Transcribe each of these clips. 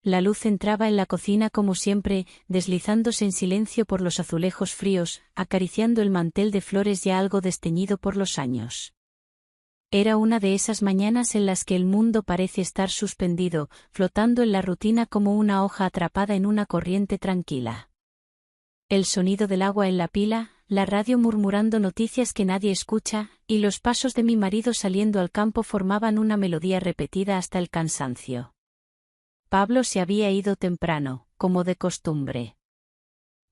La luz entraba en la cocina como siempre, deslizándose en silencio por los azulejos fríos, acariciando el mantel de flores ya algo desteñido por los años. Era una de esas mañanas en las que el mundo parece estar suspendido, flotando en la rutina como una hoja atrapada en una corriente tranquila. El sonido del agua en la pila, la radio murmurando noticias que nadie escucha, y los pasos de mi marido saliendo al campo formaban una melodía repetida hasta el cansancio. Pablo se había ido temprano, como de costumbre.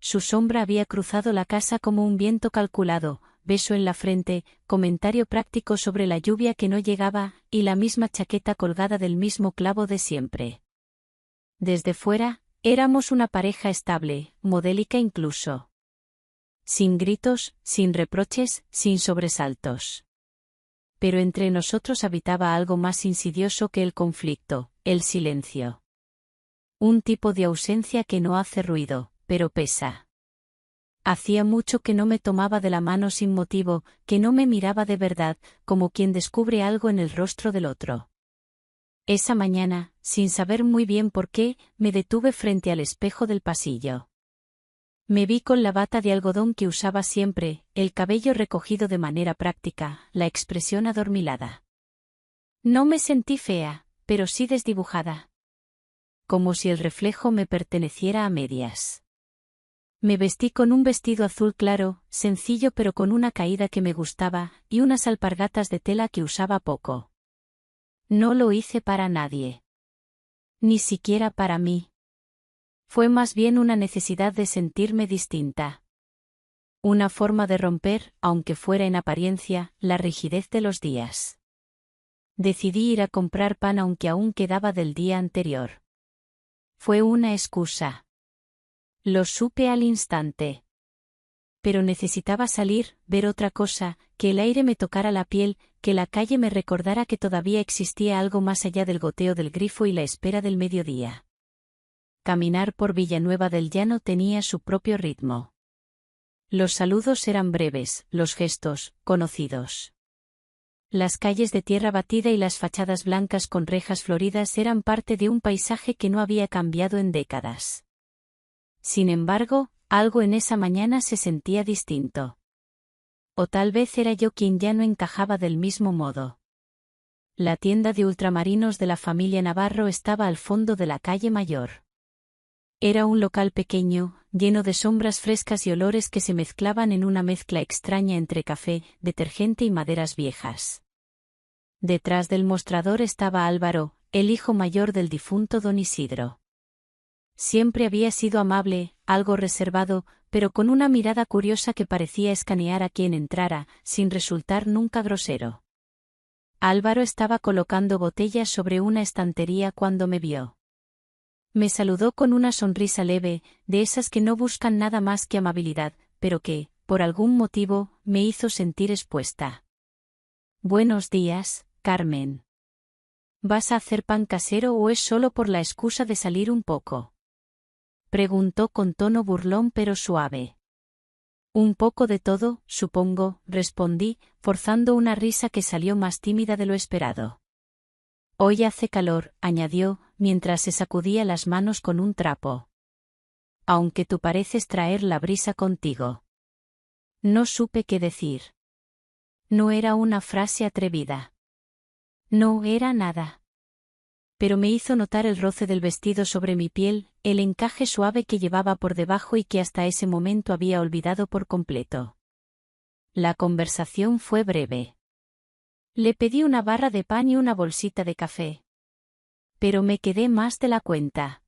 Su sombra había cruzado la casa como un viento calculado, beso en la frente, comentario práctico sobre la lluvia que no llegaba, y la misma chaqueta colgada del mismo clavo de siempre. Desde fuera, éramos una pareja estable, modélica incluso. Sin gritos, sin reproches, sin sobresaltos. Pero entre nosotros habitaba algo más insidioso que el conflicto, el silencio. Un tipo de ausencia que no hace ruido, pero pesa. Hacía mucho que no me tomaba de la mano sin motivo, que no me miraba de verdad, como quien descubre algo en el rostro del otro. Esa mañana, sin saber muy bien por qué, me detuve frente al espejo del pasillo. Me vi con la bata de algodón que usaba siempre, el cabello recogido de manera práctica, la expresión adormilada. No me sentí fea, pero sí desdibujada. Como si el reflejo me perteneciera a medias. Me vestí con un vestido azul claro, sencillo pero con una caída que me gustaba, y unas alpargatas de tela que usaba poco. No lo hice para nadie. Ni siquiera para mí. Fue más bien una necesidad de sentirme distinta. Una forma de romper, aunque fuera en apariencia, la rigidez de los días. Decidí ir a comprar pan aunque aún quedaba del día anterior. Fue una excusa. Lo supe al instante. Pero necesitaba salir, ver otra cosa, que el aire me tocara la piel, que la calle me recordara que todavía existía algo más allá del goteo del grifo y la espera del mediodía. Caminar por Villanueva del Llano tenía su propio ritmo. Los saludos eran breves, los gestos, conocidos. Las calles de tierra batida y las fachadas blancas con rejas floridas eran parte de un paisaje que no había cambiado en décadas. Sin embargo, algo en esa mañana se sentía distinto. O tal vez era yo quien ya no encajaba del mismo modo. La tienda de ultramarinos de la familia Navarro estaba al fondo de la calle Mayor. Era un local pequeño, lleno de sombras frescas y olores que se mezclaban en una mezcla extraña entre café, detergente y maderas viejas. Detrás del mostrador estaba Álvaro, el hijo mayor del difunto don Isidro. Siempre había sido amable, algo reservado, pero con una mirada curiosa que parecía escanear a quien entrara, sin resultar nunca grosero. Álvaro estaba colocando botellas sobre una estantería cuando me vio. Me saludó con una sonrisa leve, de esas que no buscan nada más que amabilidad, pero que, por algún motivo, me hizo sentir expuesta. Buenos días, Carmen. ¿Vas a hacer pan casero o es solo por la excusa de salir un poco? Preguntó con tono burlón pero suave. Un poco de todo, supongo, respondí, forzando una risa que salió más tímida de lo esperado. Hoy hace calor, añadió, mientras se sacudía las manos con un trapo. Aunque tú pareces traer la brisa contigo. No supe qué decir. No era una frase atrevida. No era nada. Pero me hizo notar el roce del vestido sobre mi piel, el encaje suave que llevaba por debajo y que hasta ese momento había olvidado por completo. La conversación fue breve. Le pedí una barra de pan y una bolsita de café. Pero me quedé más de la cuenta.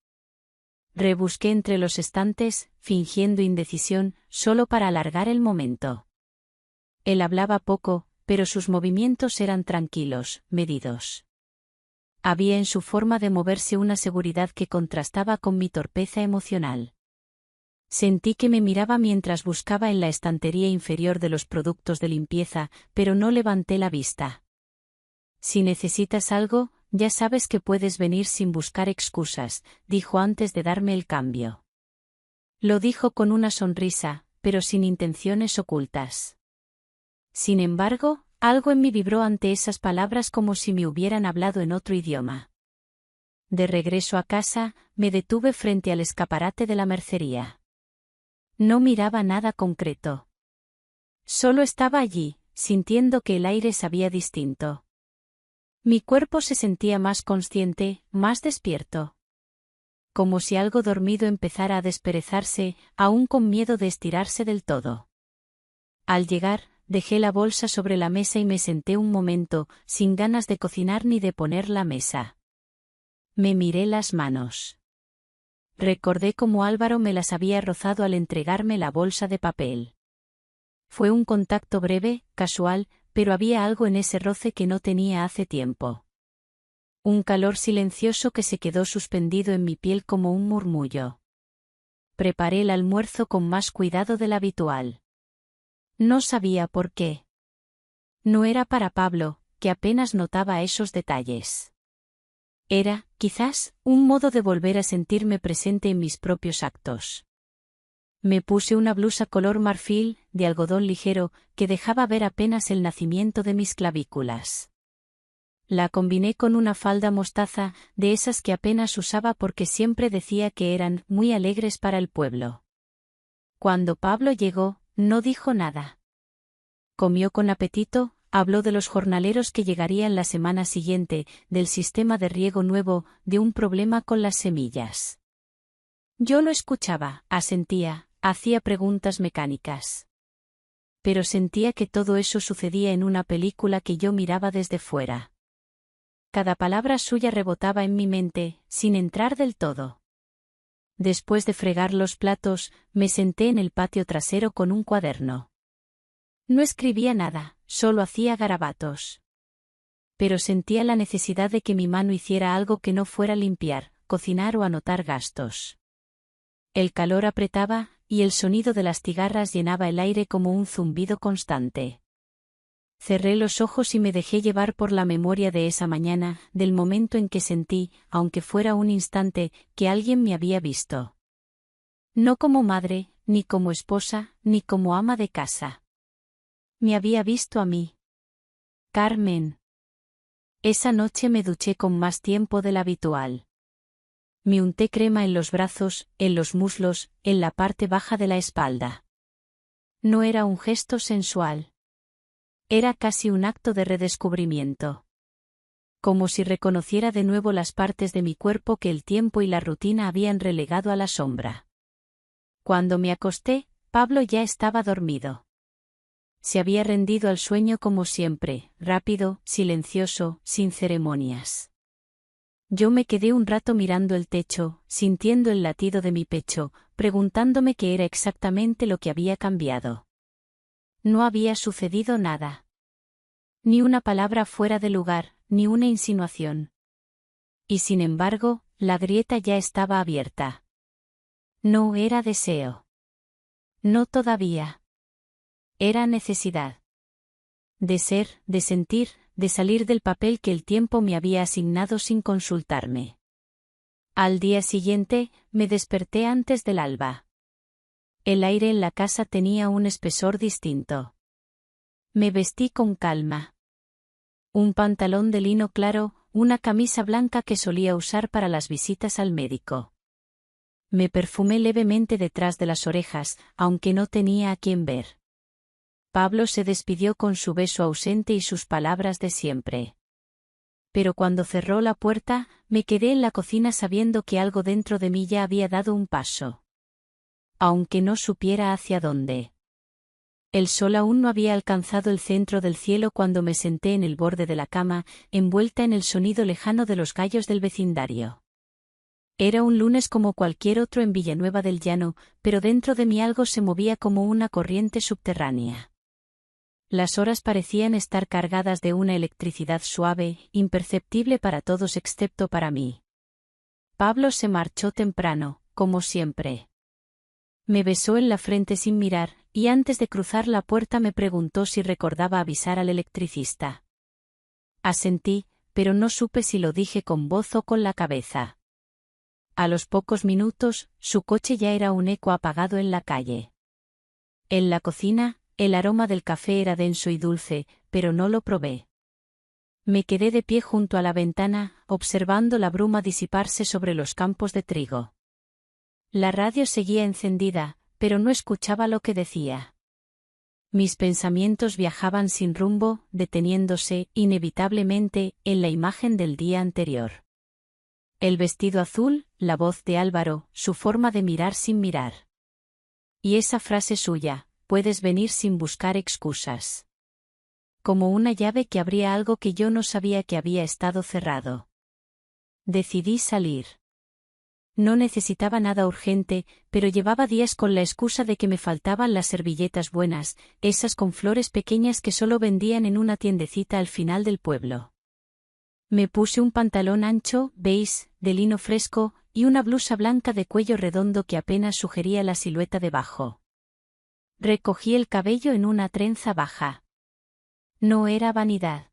Rebusqué entre los estantes, fingiendo indecisión, solo para alargar el momento. Él hablaba poco, pero sus movimientos eran tranquilos, medidos. Había en su forma de moverse una seguridad que contrastaba con mi torpeza emocional. Sentí que me miraba mientras buscaba en la estantería inferior de los productos de limpieza, pero no levanté la vista. Si necesitas algo, ya sabes que puedes venir sin buscar excusas, dijo antes de darme el cambio. Lo dijo con una sonrisa, pero sin intenciones ocultas. Sin embargo, algo en mí vibró ante esas palabras como si me hubieran hablado en otro idioma. De regreso a casa, me detuve frente al escaparate de la mercería. No miraba nada concreto. Solo estaba allí, sintiendo que el aire sabía distinto. Mi cuerpo se sentía más consciente, más despierto. Como si algo dormido empezara a desperezarse, aún con miedo de estirarse del todo. Al llegar, dejé la bolsa sobre la mesa y me senté un momento, sin ganas de cocinar ni de poner la mesa. Me miré las manos. Recordé cómo Álvaro me las había rozado al entregarme la bolsa de papel. Fue un contacto breve, casual, pero había algo en ese roce que no tenía hace tiempo. Un calor silencioso que se quedó suspendido en mi piel como un murmullo. Preparé el almuerzo con más cuidado del habitual. No sabía por qué. No era para Pablo, que apenas notaba esos detalles. Era, quizás, un modo de volver a sentirme presente en mis propios actos. Me puse una blusa color marfil, de algodón ligero, que dejaba ver apenas el nacimiento de mis clavículas. La combiné con una falda mostaza, de esas que apenas usaba porque siempre decía que eran muy alegres para el pueblo. Cuando Pablo llegó, no dijo nada. Comió con apetito, habló de los jornaleros que llegarían la semana siguiente, del sistema de riego nuevo, de un problema con las semillas. Yo lo escuchaba, asentía, hacía preguntas mecánicas. Pero sentía que todo eso sucedía en una película que yo miraba desde fuera. Cada palabra suya rebotaba en mi mente, sin entrar del todo. Después de fregar los platos, me senté en el patio trasero con un cuaderno. No escribía nada, solo hacía garabatos. Pero sentía la necesidad de que mi mano hiciera algo que no fuera limpiar, cocinar o anotar gastos. El calor apretaba, y el sonido de las cigarras llenaba el aire como un zumbido constante. Cerré los ojos y me dejé llevar por la memoria de esa mañana, del momento en que sentí, aunque fuera un instante, que alguien me había visto. No como madre, ni como esposa, ni como ama de casa. Me había visto a mí. Carmen. Esa noche me duché con más tiempo del habitual. Me unté crema en los brazos, en los muslos, en la parte baja de la espalda. No era un gesto sensual. Era casi un acto de redescubrimiento. Como si reconociera de nuevo las partes de mi cuerpo que el tiempo y la rutina habían relegado a la sombra. Cuando me acosté, Pablo ya estaba dormido. Se había rendido al sueño como siempre, rápido, silencioso, sin ceremonias. Yo me quedé un rato mirando el techo, sintiendo el latido de mi pecho, preguntándome qué era exactamente lo que había cambiado. No había sucedido nada. Ni una palabra fuera de lugar, ni una insinuación. Y sin embargo, la grieta ya estaba abierta. No era deseo. No todavía. Era necesidad. De ser, de sentir, de salir del papel que el tiempo me había asignado sin consultarme. Al día siguiente, me desperté antes del alba. El aire en la casa tenía un espesor distinto. Me vestí con calma. Un pantalón de lino claro, una camisa blanca que solía usar para las visitas al médico. Me perfumé levemente detrás de las orejas, aunque no tenía a quién ver. Pablo se despidió con su beso ausente y sus palabras de siempre. Pero cuando cerró la puerta, me quedé en la cocina sabiendo que algo dentro de mí ya había dado un paso. Aunque no supiera hacia dónde. El sol aún no había alcanzado el centro del cielo cuando me senté en el borde de la cama, envuelta en el sonido lejano de los gallos del vecindario. Era un lunes como cualquier otro en Villanueva del Llano, pero dentro de mí algo se movía como una corriente subterránea. Las horas parecían estar cargadas de una electricidad suave, imperceptible para todos excepto para mí. Pablo se marchó temprano, como siempre. Me besó en la frente sin mirar, y antes de cruzar la puerta me preguntó si recordaba avisar al electricista. Asentí, pero no supe si lo dije con voz o con la cabeza. A los pocos minutos, su coche ya era un eco apagado en la calle. En la cocina, el aroma del café era denso y dulce, pero no lo probé. Me quedé de pie junto a la ventana, observando la bruma disiparse sobre los campos de trigo. La radio seguía encendida, pero no escuchaba lo que decía. Mis pensamientos viajaban sin rumbo, deteniéndose, inevitablemente, en la imagen del día anterior. El vestido azul, la voz de Álvaro, su forma de mirar sin mirar. Y esa frase suya, puedes venir sin buscar excusas. Como una llave que abría algo que yo no sabía que había estado cerrado. Decidí salir. No necesitaba nada urgente, pero llevaba días con la excusa de que me faltaban las servilletas buenas, esas con flores pequeñas que solo vendían en una tiendecita al final del pueblo. Me puse un pantalón ancho, beige, de lino fresco, y una blusa blanca de cuello redondo que apenas sugería la silueta debajo. Recogí el cabello en una trenza baja. No era vanidad.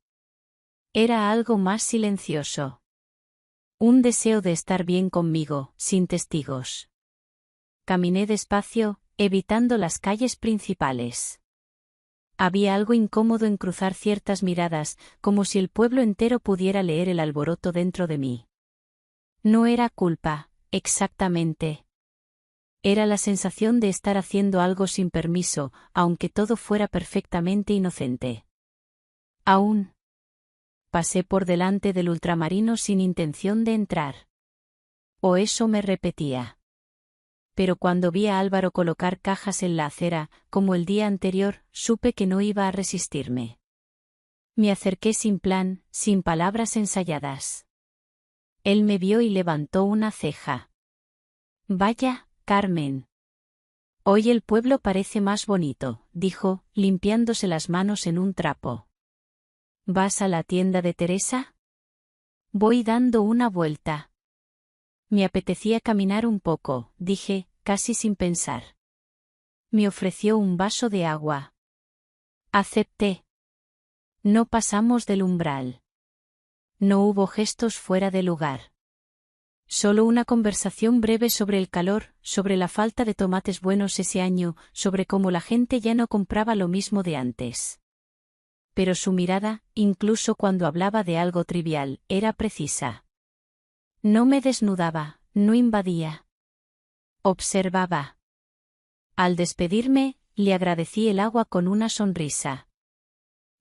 Era algo más silencioso. Un deseo de estar bien conmigo, sin testigos. Caminé despacio, evitando las calles principales. Había algo incómodo en cruzar ciertas miradas, como si el pueblo entero pudiera leer el alboroto dentro de mí. No era culpa, exactamente. Era la sensación de estar haciendo algo sin permiso, aunque todo fuera perfectamente inocente. Aún. Pasé por delante del ultramarino sin intención de entrar. O eso me repetía. Pero cuando vi a Álvaro colocar cajas en la acera, como el día anterior, supe que no iba a resistirme. Me acerqué sin plan, sin palabras ensayadas. Él me vio y levantó una ceja. Vaya, Carmen. Hoy el pueblo parece más bonito, dijo, limpiándose las manos en un trapo. ¿Vas a la tienda de Teresa? Voy dando una vuelta. Me apetecía caminar un poco, dije, casi sin pensar. Me ofreció un vaso de agua. Acepté. No pasamos del umbral. No hubo gestos fuera de lugar. Solo una conversación breve sobre el calor, sobre la falta de tomates buenos ese año, sobre cómo la gente ya no compraba lo mismo de antes. Pero su mirada, incluso cuando hablaba de algo trivial, era precisa. No me desnudaba, no invadía. Observaba. Al despedirme, le agradecí el agua con una sonrisa.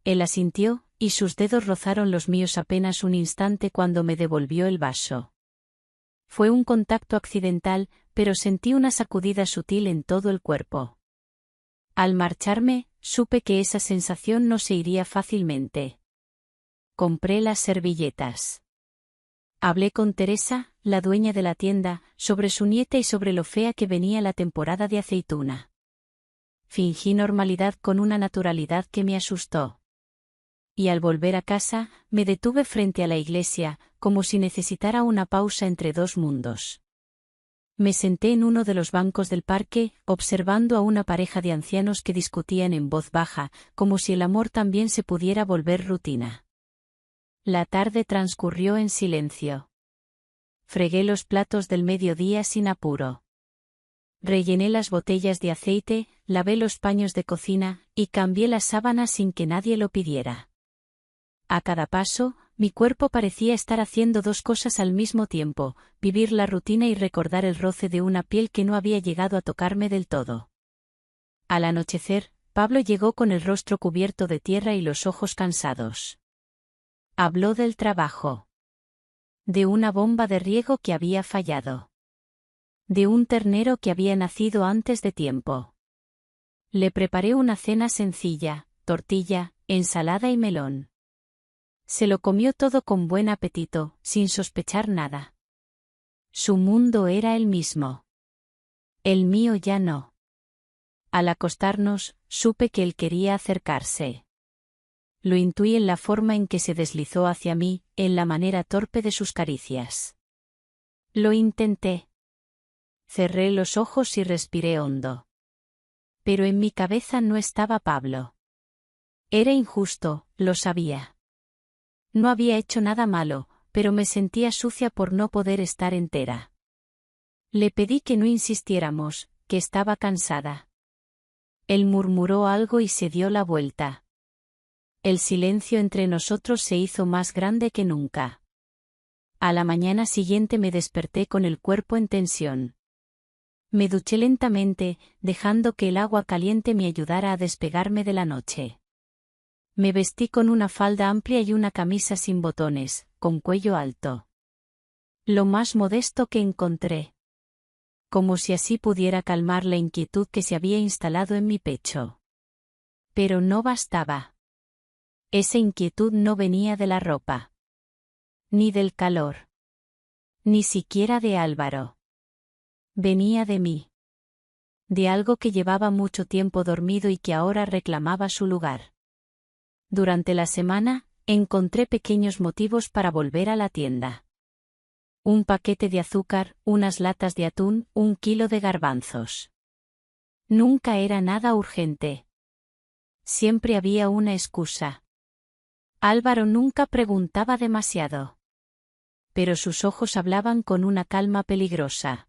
Él asintió, y sus dedos rozaron los míos apenas un instante cuando me devolvió el vaso. Fue un contacto accidental, pero sentí una sacudida sutil en todo el cuerpo. Al marcharme, supe que esa sensación no se iría fácilmente. Compré las servilletas. Hablé con Teresa, la dueña de la tienda, sobre su nieta y sobre lo fea que venía la temporada de aceituna. Fingí normalidad con una naturalidad que me asustó. Y al volver a casa, me detuve frente a la iglesia, como si necesitara una pausa entre dos mundos. Me senté en uno de los bancos del parque, observando a una pareja de ancianos que discutían en voz baja, como si el amor también se pudiera volver rutina. La tarde transcurrió en silencio. Fregué los platos del mediodía sin apuro. Rellené las botellas de aceite, lavé los paños de cocina, y cambié las sábanas sin que nadie lo pidiera. A cada paso, mi cuerpo parecía estar haciendo dos cosas al mismo tiempo, vivir la rutina y recordar el roce de una piel que no había llegado a tocarme del todo. Al anochecer, Pablo llegó con el rostro cubierto de tierra y los ojos cansados. Habló del trabajo. De una bomba de riego que había fallado. De un ternero que había nacido antes de tiempo. Le preparé una cena sencilla, tortilla, ensalada y melón. Se lo comió todo con buen apetito, sin sospechar nada. Su mundo era el mismo. El mío ya no. Al acostarnos, supe que él quería acercarse. Lo intuí en la forma en que se deslizó hacia mí, en la manera torpe de sus caricias. Lo intenté. Cerré los ojos y respiré hondo. Pero en mi cabeza no estaba Pablo. Era injusto, lo sabía. No había hecho nada malo, pero me sentía sucia por no poder estar entera. Le pedí que no insistiéramos, que estaba cansada. Él murmuró algo y se dio la vuelta. El silencio entre nosotros se hizo más grande que nunca. A la mañana siguiente me desperté con el cuerpo en tensión. Me duché lentamente, dejando que el agua caliente me ayudara a despegarme de la noche. Me vestí con una falda amplia y una camisa sin botones, con cuello alto. Lo más modesto que encontré. Como si así pudiera calmar la inquietud que se había instalado en mi pecho. Pero no bastaba. Esa inquietud no venía de la ropa. Ni del calor. Ni siquiera de Álvaro. Venía de mí. De algo que llevaba mucho tiempo dormido y que ahora reclamaba su lugar. Durante la semana, encontré pequeños motivos para volver a la tienda. Un paquete de azúcar, unas latas de atún, 1 kilo de garbanzos. Nunca era nada urgente. Siempre había una excusa. Álvaro nunca preguntaba demasiado. Pero sus ojos hablaban con una calma peligrosa.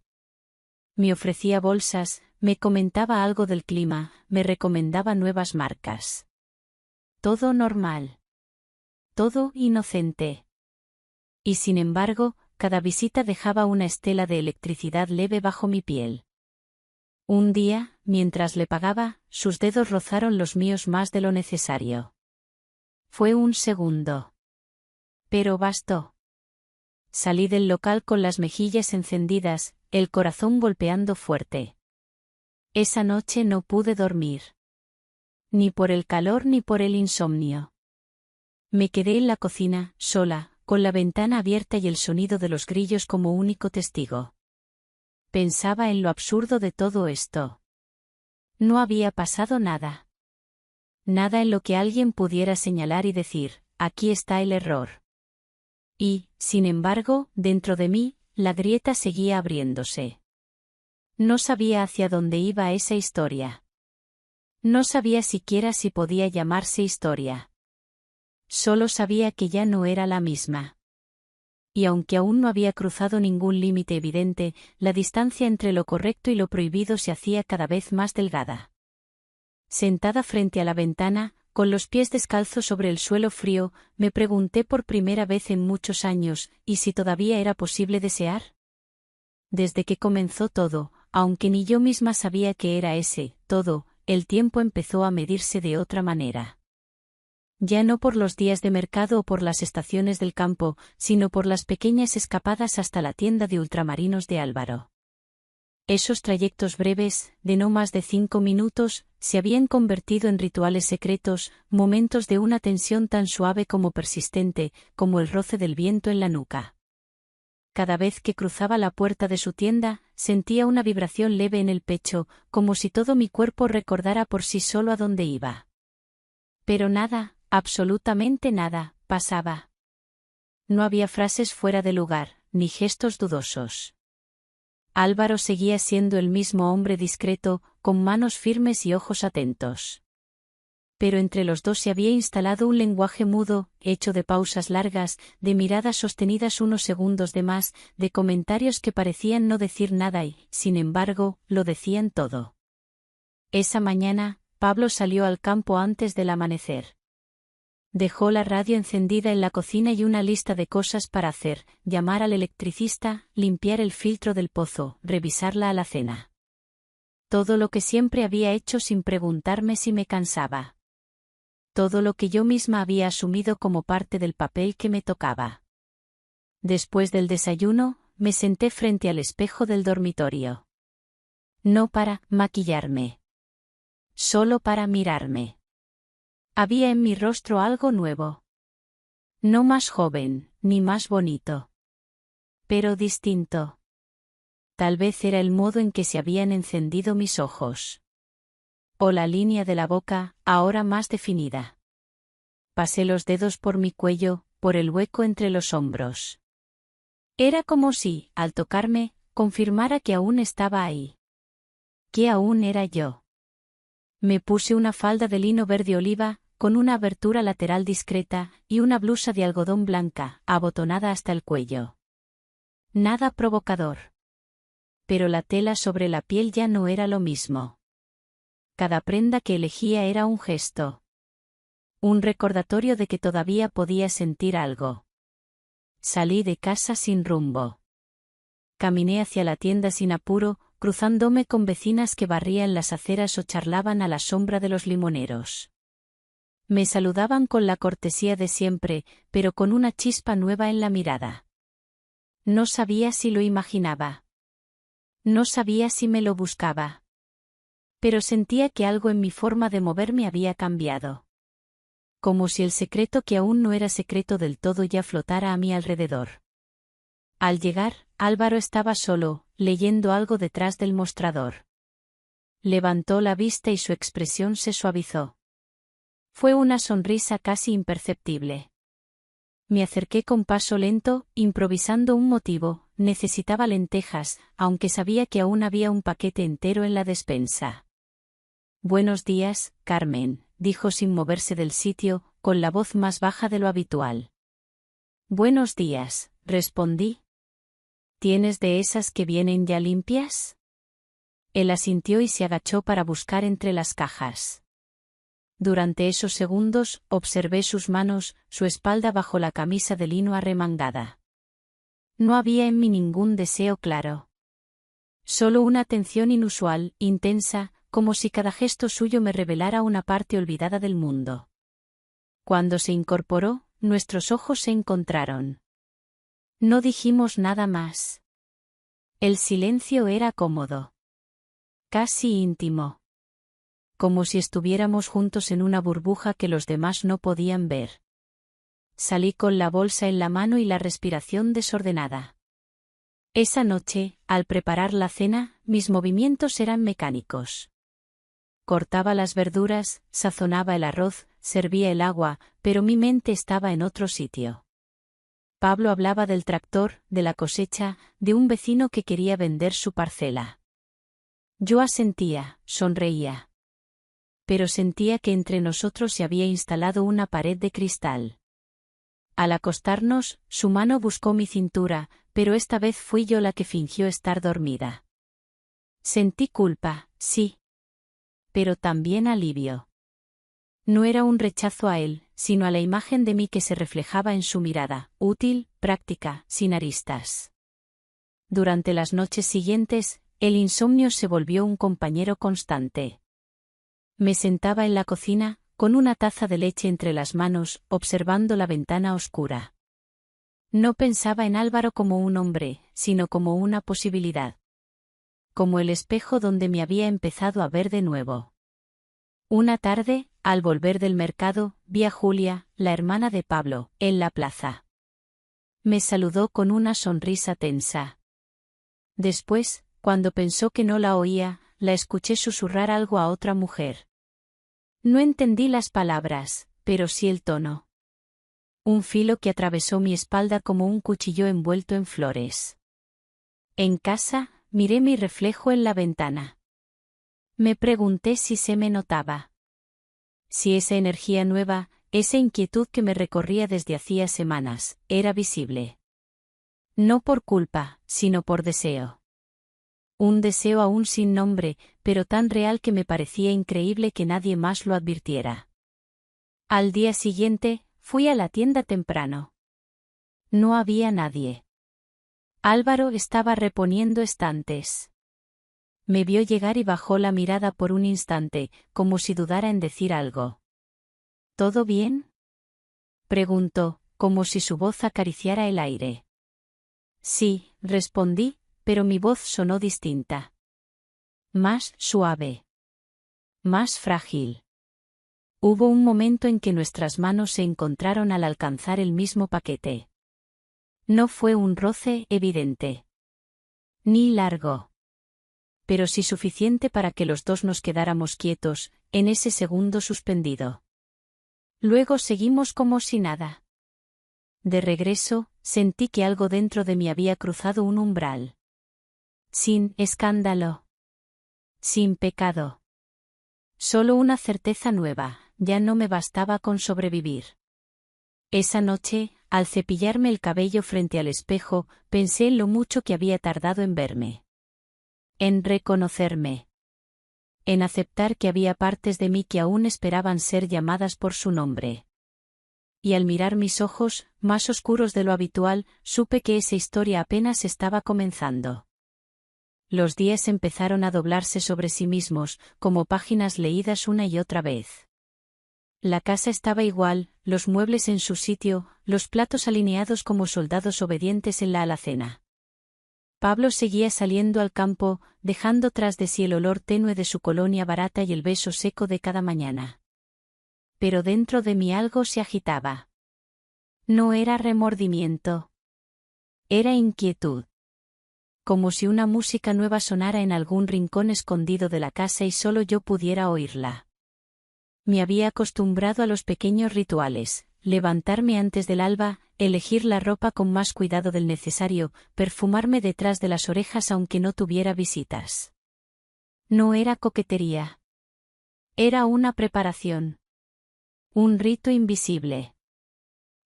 Me ofrecía bolsas, me comentaba algo del clima, me recomendaba nuevas marcas. Todo normal. Todo inocente. Y sin embargo, cada visita dejaba una estela de electricidad leve bajo mi piel. Un día, mientras le pagaba, sus dedos rozaron los míos más de lo necesario. Fue un segundo. Pero bastó. Salí del local con las mejillas encendidas, el corazón golpeando fuerte. Esa noche no pude dormir. Ni por el calor ni por el insomnio. Me quedé en la cocina, sola, con la ventana abierta y el sonido de los grillos como único testigo. Pensaba en lo absurdo de todo esto. No había pasado nada. Nada en lo que alguien pudiera señalar y decir, aquí está el error. Y, sin embargo, dentro de mí, la grieta seguía abriéndose. No sabía hacia dónde iba esa historia. No sabía siquiera si podía llamarse historia. Solo sabía que ya no era la misma. Y aunque aún no había cruzado ningún límite evidente, la distancia entre lo correcto y lo prohibido se hacía cada vez más delgada. Sentada frente a la ventana, con los pies descalzos sobre el suelo frío, me pregunté por primera vez en muchos años, ¿y si todavía era posible desear? Desde que comenzó todo, aunque ni yo misma sabía que era ese, todo, el tiempo empezó a medirse de otra manera. Ya no por los días de mercado o por las estaciones del campo, sino por las pequeñas escapadas hasta la tienda de ultramarinos de Álvaro. Esos trayectos breves, de no más de 5 minutos, se habían convertido en rituales secretos, momentos de una tensión tan suave como persistente, como el roce del viento en la nuca. Cada vez que cruzaba la puerta de su tienda, sentía una vibración leve en el pecho, como si todo mi cuerpo recordara por sí solo a dónde iba. Pero nada, absolutamente nada, pasaba. No había frases fuera de lugar, ni gestos dudosos. Álvaro seguía siendo el mismo hombre discreto, con manos firmes y ojos atentos. Pero entre los dos se había instalado un lenguaje mudo, hecho de pausas largas, de miradas sostenidas unos segundos de más, de comentarios que parecían no decir nada y, sin embargo, lo decían todo. Esa mañana, Pablo salió al campo antes del amanecer. Dejó la radio encendida en la cocina y una lista de cosas para hacer, llamar al electricista, limpiar el filtro del pozo, revisar la alacena. Todo lo que siempre había hecho sin preguntarme si me cansaba. Todo lo que yo misma había asumido como parte del papel que me tocaba. Después del desayuno, me senté frente al espejo del dormitorio. No para maquillarme. Solo para mirarme. Había en mi rostro algo nuevo. No más joven, ni más bonito. Pero distinto. Tal vez era el modo en que se habían encendido mis ojos. O la línea de la boca, ahora más definida. Pasé los dedos por mi cuello, por el hueco entre los hombros. Era como si, al tocarme, confirmara que aún estaba ahí. Que aún era yo. Me puse una falda de lino verde oliva, con una abertura lateral discreta, y una blusa de algodón blanca, abotonada hasta el cuello. Nada provocador. Pero la tela sobre la piel ya no era lo mismo. Cada prenda que elegía era un gesto. Un recordatorio de que todavía podía sentir algo. Salí de casa sin rumbo. Caminé hacia la tienda sin apuro, cruzándome con vecinas que barrían las aceras o charlaban a la sombra de los limoneros. Me saludaban con la cortesía de siempre, pero con una chispa nueva en la mirada. No sabía si lo imaginaba. No sabía si me lo buscaba. Pero sentía que algo en mi forma de moverme había cambiado. Como si el secreto que aún no era secreto del todo ya flotara a mi alrededor. Al llegar, Álvaro estaba solo, leyendo algo detrás del mostrador. Levantó la vista y su expresión se suavizó. Fue una sonrisa casi imperceptible. Me acerqué con paso lento, improvisando un motivo: necesitaba lentejas, aunque sabía que aún había un paquete entero en la despensa. «Buenos días, Carmen», dijo sin moverse del sitio, con la voz más baja de lo habitual. «Buenos días», respondí. «¿Tienes de esas que vienen ya limpias?» Él asintió y se agachó para buscar entre las cajas. Durante esos segundos, observé sus manos, su espalda bajo la camisa de lino arremangada. No había en mí ningún deseo claro. Solo una atención inusual, intensa, como si cada gesto suyo me revelara una parte olvidada del mundo. Cuando se incorporó, nuestros ojos se encontraron. No dijimos nada más. El silencio era cómodo. Casi íntimo. Como si estuviéramos juntos en una burbuja que los demás no podían ver. Salí con la bolsa en la mano y la respiración desordenada. Esa noche, al preparar la cena, mis movimientos eran mecánicos. Cortaba las verduras, sazonaba el arroz, servía el agua, pero mi mente estaba en otro sitio. Pablo hablaba del tractor, de la cosecha, de un vecino que quería vender su parcela. Yo asentía, sonreía. Pero sentía que entre nosotros se había instalado una pared de cristal. Al acostarnos, su mano buscó mi cintura, pero esta vez fui yo la que fingió estar dormida. Sentí culpa, sí. Pero también alivio. No era un rechazo a él, sino a la imagen de mí que se reflejaba en su mirada, útil, práctica, sin aristas. Durante las noches siguientes, el insomnio se volvió un compañero constante. Me sentaba en la cocina, con una taza de leche entre las manos, observando la ventana oscura. No pensaba en Álvaro como un hombre, sino como una posibilidad. Como el espejo donde me había empezado a ver de nuevo. Una tarde, al volver del mercado, vi a Julia, la hermana de Pablo, en la plaza. Me saludó con una sonrisa tensa. Después, cuando pensó que no la oía, la escuché susurrar algo a otra mujer. No entendí las palabras, pero sí el tono. Un filo que atravesó mi espalda como un cuchillo envuelto en flores. En casa, miré mi reflejo en la ventana. Me pregunté si se me notaba. Si esa energía nueva, esa inquietud que me recorría desde hacía semanas, era visible. No por culpa, sino por deseo. Un deseo aún sin nombre, pero tan real que me parecía increíble que nadie más lo advirtiera. Al día siguiente, fui a la tienda temprano. No había nadie. Álvaro estaba reponiendo estantes. Me vio llegar y bajó la mirada por un instante, como si dudara en decir algo. ¿Todo bien?, preguntó, como si su voz acariciara el aire. Sí, respondí, pero mi voz sonó distinta. Más suave. Más frágil. Hubo un momento en que nuestras manos se encontraron al alcanzar el mismo paquete. No fue un roce evidente. Ni largo. Pero sí suficiente para que los dos nos quedáramos quietos, en ese segundo suspendido. Luego seguimos como si nada. De regreso, sentí que algo dentro de mí había cruzado un umbral. Sin escándalo. Sin pecado. Solo una certeza nueva, ya no me bastaba con sobrevivir. Esa noche, al cepillarme el cabello frente al espejo, pensé en lo mucho que había tardado en verme. En reconocerme. en aceptar que había partes de mí que aún esperaban ser llamadas por su nombre. Y al mirar mis ojos, más oscuros de lo habitual, supe que esa historia apenas estaba comenzando. Los días empezaron a doblarse sobre sí mismos, como páginas leídas una y otra vez. La casa estaba igual, los muebles en su sitio, los platos alineados como soldados obedientes en la alacena. Pablo seguía saliendo al campo, dejando tras de sí el olor tenue de su colonia barata y el beso seco de cada mañana. Pero dentro de mí algo se agitaba. No era remordimiento. Era inquietud. Como si una música nueva sonara en algún rincón escondido de la casa y solo yo pudiera oírla. Me había acostumbrado a los pequeños rituales, levantarme antes del alba, elegir la ropa con más cuidado del necesario, perfumarme detrás de las orejas aunque no tuviera visitas. No era coquetería. Era una preparación. Un rito invisible.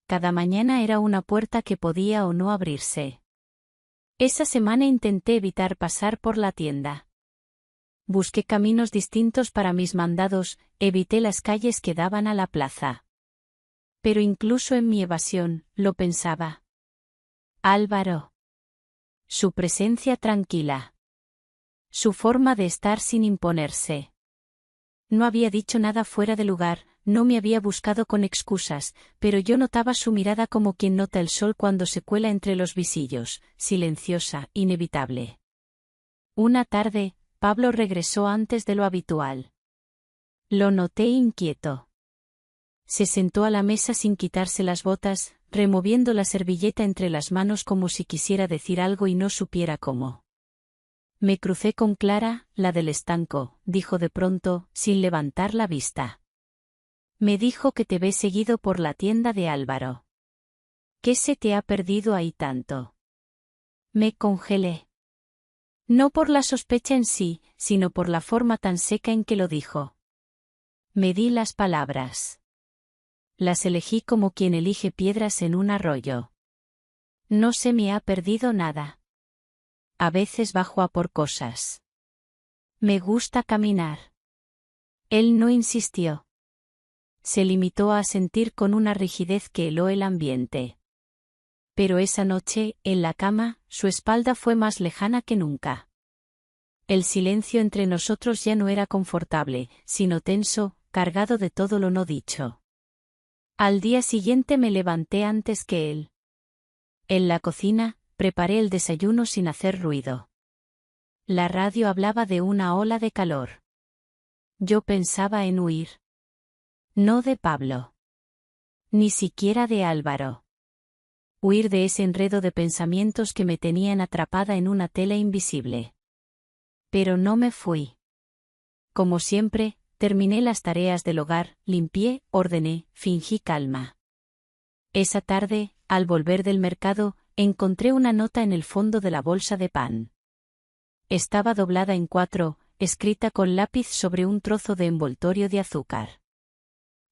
Cada mañana era una puerta que podía o no abrirse. Esa semana intenté evitar pasar por la tienda. Busqué caminos distintos para mis mandados, evité las calles que daban a la plaza. Pero incluso en mi evasión, lo pensaba. Álvaro. Su presencia tranquila. Su forma de estar sin imponerse. No había dicho nada fuera de lugar, no me había buscado con excusas, pero yo notaba su mirada como quien nota el sol cuando se cuela entre los visillos, silenciosa, inevitable. Una tarde, Pablo regresó antes de lo habitual. Lo noté inquieto. Se sentó a la mesa sin quitarse las botas, removiendo la servilleta entre las manos como si quisiera decir algo y no supiera cómo. Me crucé con Clara, la del estanco, dijo de pronto, sin levantar la vista. Me dijo que te ve seguido por la tienda de Álvaro. ¿Qué se te ha perdido ahí tanto? Me congelé. No por la sospecha en sí, sino por la forma tan seca en que lo dijo. Me di las palabras. Las elegí como quien elige piedras en un arroyo. No se me ha perdido nada. A veces bajo a por cosas. Me gusta caminar. Él no insistió. Se limitó a asentir con una rigidez que heló el ambiente. Pero esa noche, en la cama, su espalda fue más lejana que nunca. El silencio entre nosotros ya no era confortable, sino tenso, cargado de todo lo no dicho. Al día siguiente me levanté antes que él. En la cocina, preparé el desayuno sin hacer ruido. La radio hablaba de una ola de calor. Yo pensaba en huir. No de Pablo. Ni siquiera de Álvaro. Huir de ese enredo de pensamientos que me tenían atrapada en una tela invisible. Pero no me fui. Como siempre, terminé las tareas del hogar, limpié, ordené, fingí calma. Esa tarde, al volver del mercado, encontré una nota en el fondo de la bolsa de pan. Estaba doblada en 4, escrita con lápiz sobre un trozo de envoltorio de azúcar.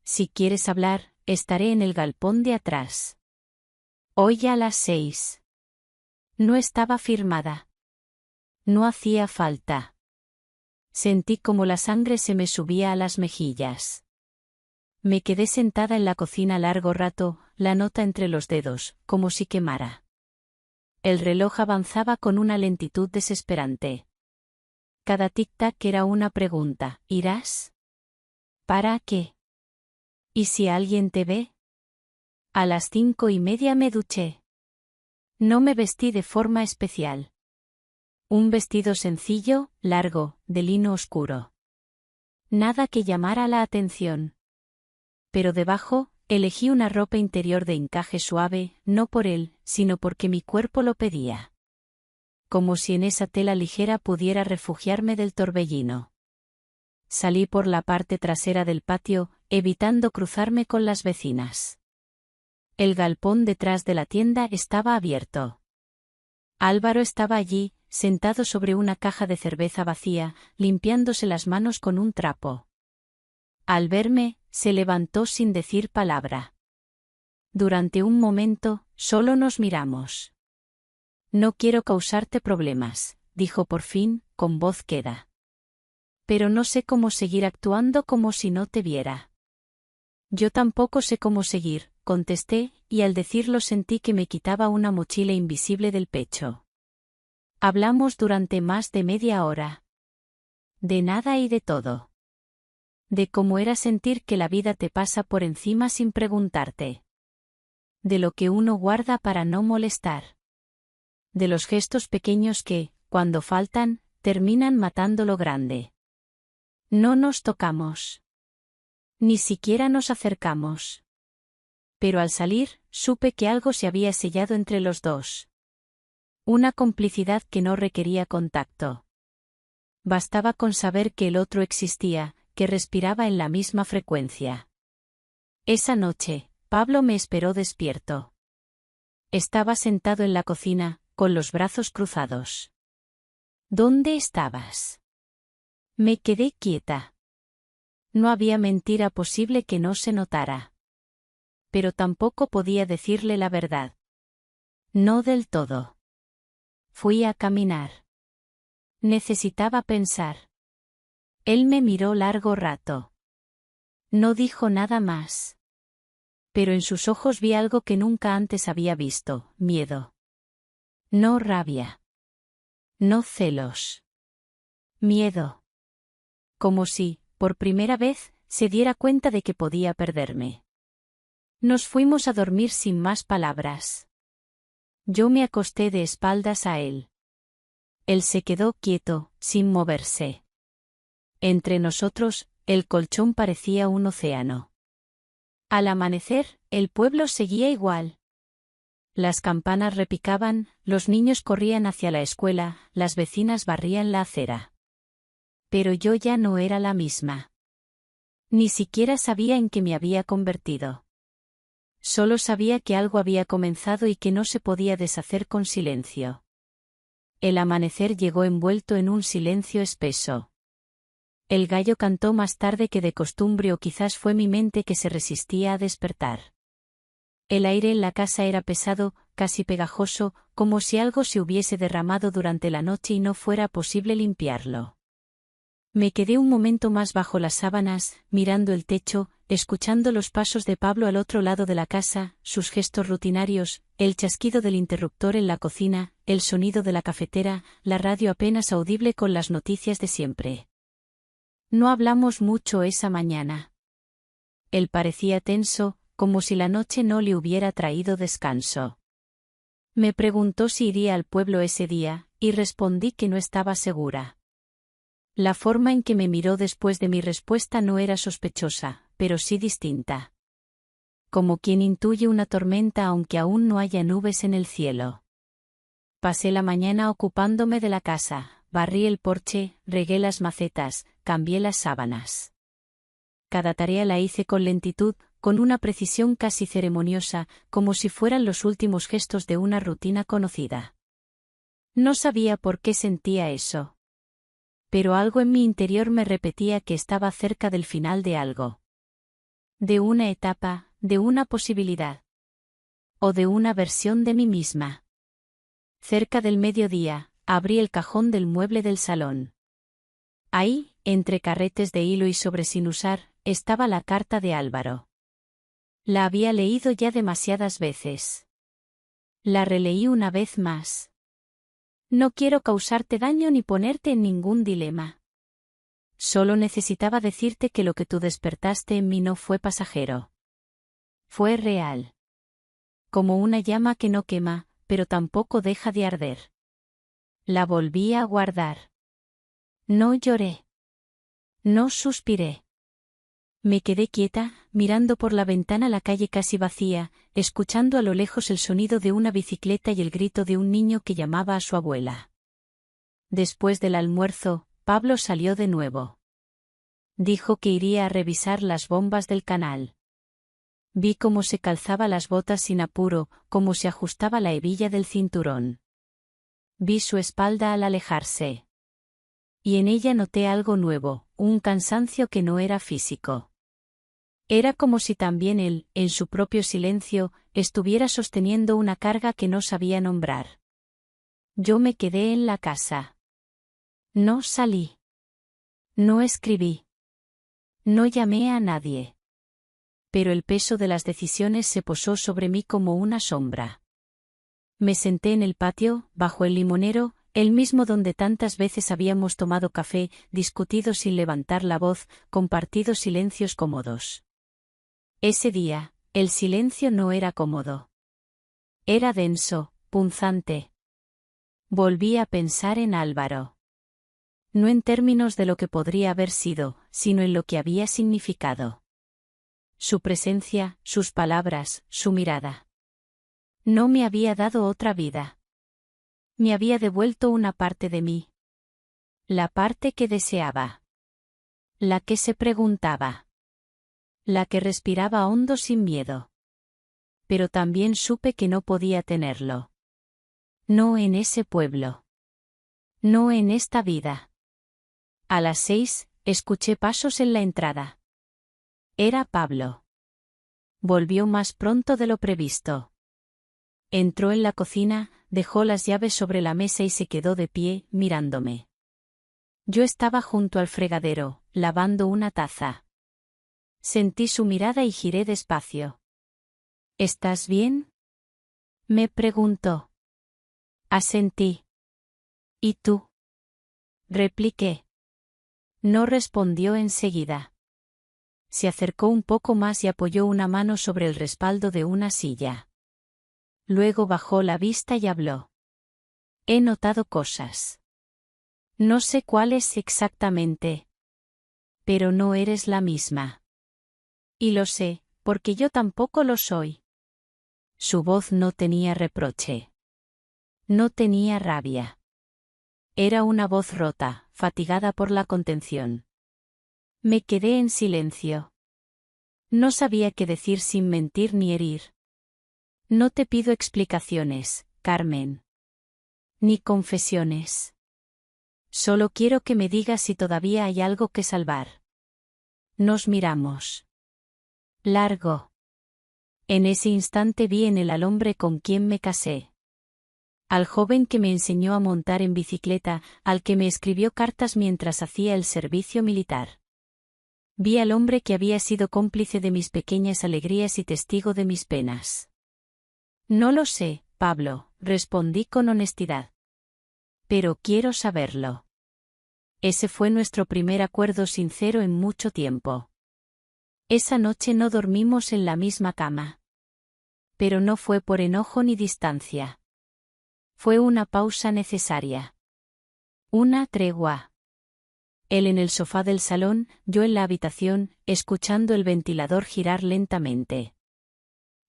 Si quieres hablar, estaré en el galpón de atrás. Hoy a las 6. No estaba firmada. No hacía falta. Sentí como la sangre se me subía a las mejillas. Me quedé sentada en la cocina largo rato, la nota entre los dedos, como si quemara. El reloj avanzaba con una lentitud desesperante. Cada tic-tac era una pregunta. ¿Irás? ¿Para qué? ¿Y si alguien te ve? A las 5:30 me duché. No me vestí de forma especial. Un vestido sencillo, largo, de lino oscuro. Nada que llamara la atención. Pero debajo, elegí una ropa interior de encaje suave, no por él, sino porque mi cuerpo lo pedía. Como si en esa tela ligera pudiera refugiarme del torbellino. Salí por la parte trasera del patio, evitando cruzarme con las vecinas. El galpón detrás de la tienda estaba abierto. Álvaro estaba allí, sentado sobre una caja de cerveza vacía, limpiándose las manos con un trapo. Al verme, se levantó sin decir palabra. Durante un momento, solo nos miramos. No quiero causarte problemas, dijo por fin, con voz queda. Pero no sé cómo seguir actuando como si no te viera. Yo tampoco sé cómo seguir, contesté, y al decirlo sentí que me quitaba una mochila invisible del pecho. Hablamos durante más de media hora. De nada y de todo. De cómo era sentir que la vida te pasa por encima sin preguntarte. De lo que uno guarda para no molestar. De los gestos pequeños que, cuando faltan, terminan matando lo grande. No nos tocamos. Ni siquiera nos acercamos. Pero al salir, supe que algo se había sellado entre los dos. Una complicidad que no requería contacto. Bastaba con saber que el otro existía, que respiraba en la misma frecuencia. Esa noche, Pablo me esperó despierto. Estaba sentado en la cocina, con los brazos cruzados. ¿Dónde estabas? Me quedé quieta. No había mentira posible que no se notara. Pero tampoco podía decirle la verdad. No del todo. Fui a caminar. Necesitaba pensar. Él me miró largo rato. No dijo nada más. Pero en sus ojos vi algo que nunca antes había visto, miedo. No rabia. No celos. Miedo. Como si, por primera vez, se diera cuenta de que podía perderme. Nos fuimos a dormir sin más palabras. Yo me acosté de espaldas a él. Él se quedó quieto, sin moverse. Entre nosotros, el colchón parecía un océano. Al amanecer, el pueblo seguía igual. Las campanas repicaban, los niños corrían hacia la escuela, las vecinas barrían la acera. Pero yo ya no era la misma. Ni siquiera sabía en qué me había convertido. Solo sabía que algo había comenzado y que no se podía deshacer con silencio. El amanecer llegó envuelto en un silencio espeso. El gallo cantó más tarde que de costumbre o quizás fue mi mente que se resistía a despertar. El aire en la casa era pesado, casi pegajoso, como si algo se hubiese derramado durante la noche y no fuera posible limpiarlo. Me quedé un momento más bajo las sábanas, mirando el techo, escuchando los pasos de Pablo al otro lado de la casa, sus gestos rutinarios, el chasquido del interruptor en la cocina, el sonido de la cafetera, la radio apenas audible con las noticias de siempre. No hablamos mucho esa mañana. Él parecía tenso, como si la noche no le hubiera traído descanso. Me preguntó si iría al pueblo ese día, y respondí que no estaba segura. La forma en que me miró después de mi respuesta no era sospechosa, pero sí distinta. Como quien intuye una tormenta aunque aún no haya nubes en el cielo. Pasé la mañana ocupándome de la casa, barrí el porche, regué las macetas, cambié las sábanas. Cada tarea la hice con lentitud, con una precisión casi ceremoniosa, como si fueran los últimos gestos de una rutina conocida. No sabía por qué sentía eso. Pero algo en mi interior me repetía que estaba cerca del final de algo. De una etapa, de una posibilidad. O de una versión de mí misma. Cerca del mediodía, abrí el cajón del mueble del salón. Ahí, entre carretes de hilo y sobre sin usar, estaba la carta de Álvaro. La había leído ya demasiadas veces. La releí una vez más. No quiero causarte daño ni ponerte en ningún dilema. Solo necesitaba decirte que lo que tú despertaste en mí no fue pasajero. Fue real. Como una llama que no quema, pero tampoco deja de arder. La volví a guardar. No lloré. No suspiré. Me quedé quieta, mirando por la ventana la calle casi vacía, escuchando a lo lejos el sonido de una bicicleta y el grito de un niño que llamaba a su abuela. Después del almuerzo, Pablo salió de nuevo. Dijo que iría a revisar las bombas del canal. Vi cómo se calzaba las botas sin apuro, cómo se ajustaba la hebilla del cinturón. Vi su espalda al alejarse. Y en ella noté algo nuevo, un cansancio que no era físico. Era como si también él, en su propio silencio, estuviera sosteniendo una carga que no sabía nombrar. Yo me quedé en la casa. No salí. No escribí. No llamé a nadie. Pero el peso de las decisiones se posó sobre mí como una sombra. Me senté en el patio, bajo el limonero, el mismo donde tantas veces habíamos tomado café, discutido sin levantar la voz, compartido silencios cómodos. Ese día, el silencio no era cómodo. Era denso, punzante. Volví a pensar en Álvaro. No en términos de lo que podría haber sido, sino en lo que había significado. Su presencia, sus palabras, su mirada. No me había dado otra vida. Me había devuelto una parte de mí. La parte que deseaba. La que se preguntaba. La que respiraba hondo sin miedo. Pero también supe que no podía tenerlo. No en ese pueblo. No en esta vida. A las 6, escuché pasos en la entrada. Era Pablo. Volvió más pronto de lo previsto. Entró en la cocina, dejó las llaves sobre la mesa y se quedó de pie, mirándome. Yo estaba junto al fregadero, lavando una taza. Sentí su mirada y giré despacio. ¿Estás bien?, me preguntó. Asentí. ¿Y tú?, repliqué. No respondió enseguida. Se acercó un poco más y apoyó una mano sobre el respaldo de una silla. Luego bajó la vista y habló. He notado cosas. No sé cuáles exactamente. Pero no eres la misma. Y lo sé, porque yo tampoco lo soy. Su voz no tenía reproche. No tenía rabia. Era una voz rota, fatigada por la contención. Me quedé en silencio. No sabía qué decir sin mentir ni herir. No te pido explicaciones, Carmen. Ni confesiones. Solo quiero que me digas si todavía hay algo que salvar. Nos miramos. Largo. En ese instante vi en él al hombre con quien me casé. Al joven que me enseñó a montar en bicicleta, al que me escribió cartas mientras hacía el servicio militar. Vi al hombre que había sido cómplice de mis pequeñas alegrías y testigo de mis penas. No lo sé, Pablo, respondí con honestidad. Pero quiero saberlo. Ese fue nuestro primer acuerdo sincero en mucho tiempo. Esa noche no dormimos en la misma cama. Pero no fue por enojo ni distancia. Fue una pausa necesaria. Una tregua. Él en el sofá del salón, yo en la habitación, escuchando el ventilador girar lentamente.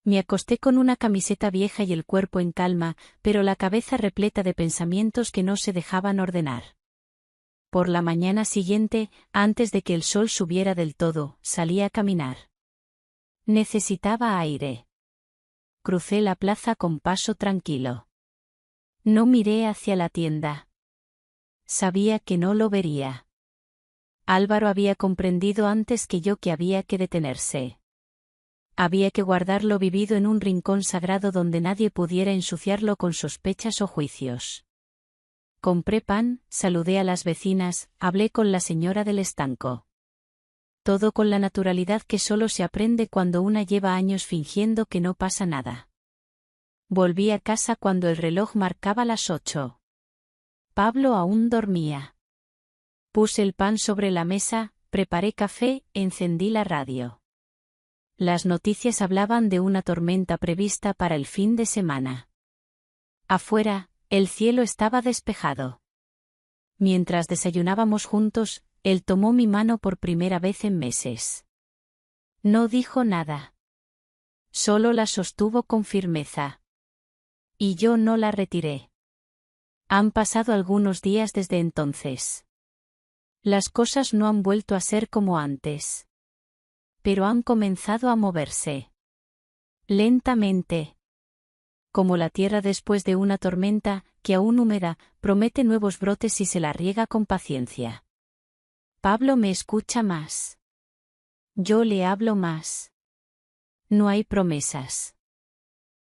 Me acosté con una camiseta vieja y el cuerpo en calma, pero la cabeza repleta de pensamientos que no se dejaban ordenar. Por la mañana siguiente, antes de que el sol subiera del todo, salí a caminar. Necesitaba aire. Crucé la plaza con paso tranquilo. No miré hacia la tienda. Sabía que no lo vería. Álvaro había comprendido antes que yo que había que detenerse. Había que guardar lo vivido en un rincón sagrado donde nadie pudiera ensuciarlo con sospechas o juicios. Compré pan, saludé a las vecinas, hablé con la señora del estanco. Todo con la naturalidad que solo se aprende cuando una lleva años fingiendo que no pasa nada. Volví a casa cuando el reloj marcaba las 8. Pablo aún dormía. Puse el pan sobre la mesa, preparé café, encendí la radio. Las noticias hablaban de una tormenta prevista para el fin de semana. Afuera, el cielo estaba despejado. Mientras desayunábamos juntos, él tomó mi mano por primera vez en meses. No dijo nada. Solo la sostuvo con firmeza. Y yo no la retiré. Han pasado algunos días desde entonces. Las cosas no han vuelto a ser como antes. Pero han comenzado a moverse. Lentamente. Como la tierra después de una tormenta, que aún húmeda, promete nuevos brotes si se la riega con paciencia. Pablo me escucha más. Yo le hablo más. No hay promesas.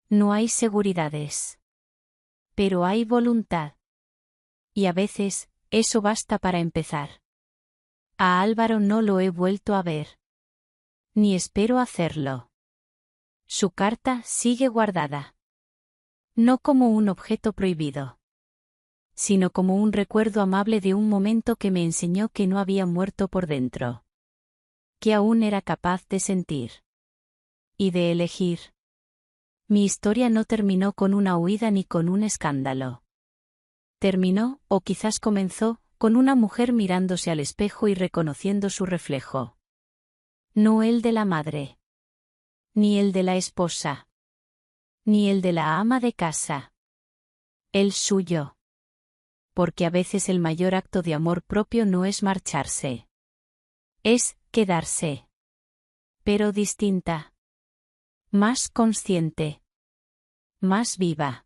No hay seguridades. Pero hay voluntad. Y a veces, eso basta para empezar. A Álvaro no lo he vuelto a ver. Ni espero hacerlo. Su carta sigue guardada. No como un objeto prohibido, sino como un recuerdo amable de un momento que me enseñó que no había muerto por dentro. Que aún era capaz de sentir. Y de elegir. Mi historia no terminó con una huida ni con un escándalo. Terminó, o quizás comenzó, con una mujer mirándose al espejo y reconociendo su reflejo. No el de la madre. Ni el de la esposa. Ni el de la ama de casa. El suyo. Porque a veces el mayor acto de amor propio no es marcharse. Es quedarse. Pero distinta. Más consciente. Más viva.